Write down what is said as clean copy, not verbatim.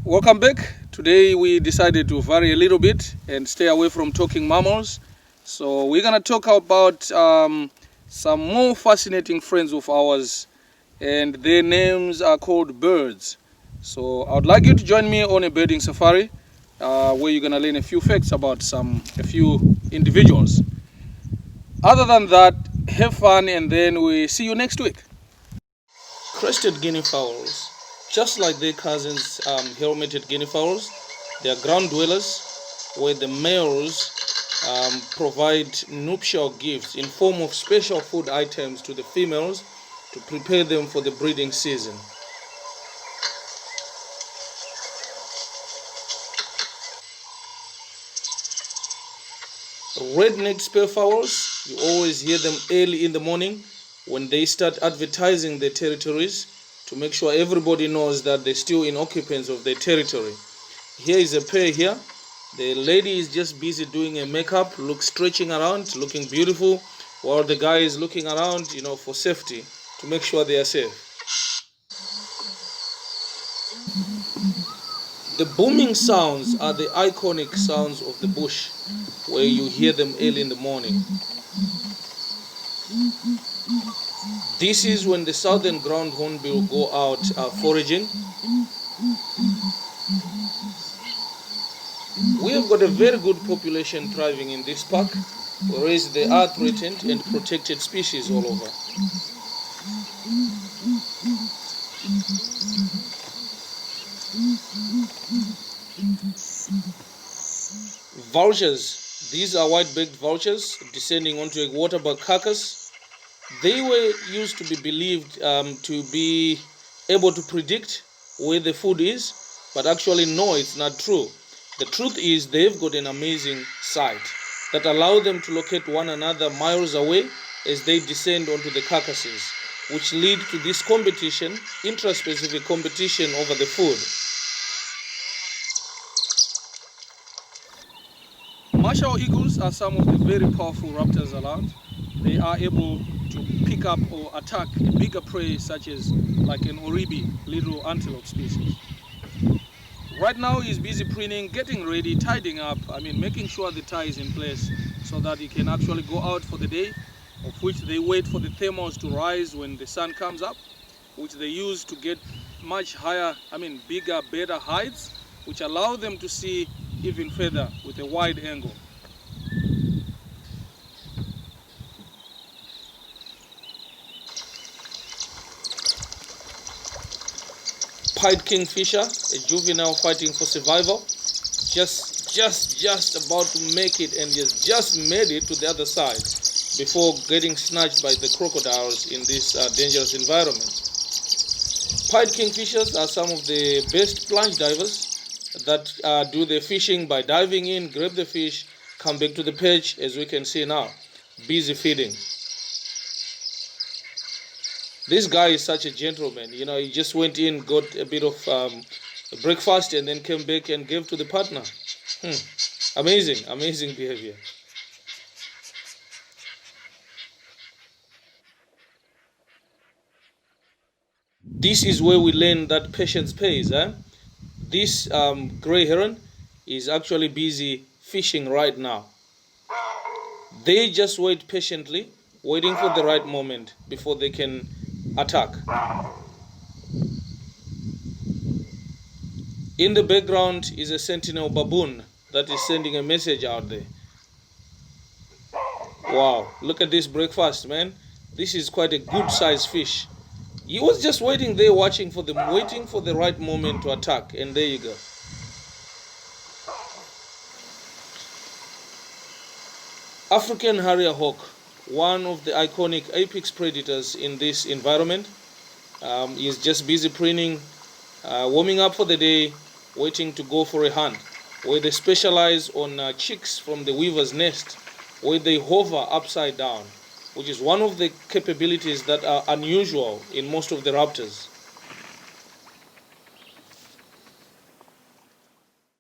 Welcome back. Today we decided to vary a little bit and stay away from talking mammals. So we're gonna talk about some more fascinating friends of ours, and their names are called birds. So I would like you to join me on a birding safari where you're gonna learn a few facts about a few individuals. Other than that, have fun and then we see you next week. Crested guinea fowls, just like their cousins, helmeted guinea fowls, they are ground dwellers, where the males provide nuptial gifts in form of special food items to the females to prepare them for the breeding season. Redneck fowls, you always hear them early in the morning when they start advertising their territories to make sure everybody knows that they're still in occupants of their territory. Here is a pair here. The lady is just busy doing a makeup, stretching around, looking beautiful, while the guy is looking around, for safety, to make sure they are safe. The booming sounds are the iconic sounds of the bush, where you hear them early in the morning. This is when the southern ground hornbill go out foraging. We have got a very good population thriving in this park, whereas there are threatened and protected species all over. Vultures, these are white-backed vultures descending onto a waterbug carcass. They were used to be believed to be able to predict where the food is, but actually no, it's not true. The truth is they've got an amazing sight that allow them to locate one another miles away as they descend onto the carcasses, which lead to this competition, intraspecific competition over the food. Marshall eagles are some of the very powerful raptors around. They are able to pick up or attack a bigger prey such as like an oribi, little antelope species. Right now he's busy preening, getting ready, tidying up, making sure the tie is in place so that he can actually go out for the day, of which they wait for the thermals to rise when the sun comes up, which they use to get much higher, bigger, better heights, which allow them to see even further with a wide angle. Pied Kingfisher, a juvenile fighting for survival, just about to make it, and has just made it to the other side before getting snatched by the crocodiles in this dangerous environment. Pied Kingfishers are some of the best plunge divers that do their fishing by diving in, grab the fish, come back to the perch, as we can see now, busy feeding. This guy is such a gentleman, he just went in, got a bit of breakfast, and then came back and gave to the partner. Amazing behavior. This is where we learn that patience pays. This gray heron is actually busy fishing right now. They just wait patiently, waiting for the right moment before they can attack. In the background is a sentinel baboon that is sending a message out there. Wow, look at this breakfast, man. This is quite a good sized fish. He was just waiting there, watching for them, waiting for the right moment to attack, and there you go. African Hare hawk, one of the iconic apex predators in this environment. He is just busy preening, warming up for the day, waiting to go for a hunt, where they specialize on chicks from the weaver's nest, where they hover upside down, which is one of the capabilities that are unusual in most of the raptors.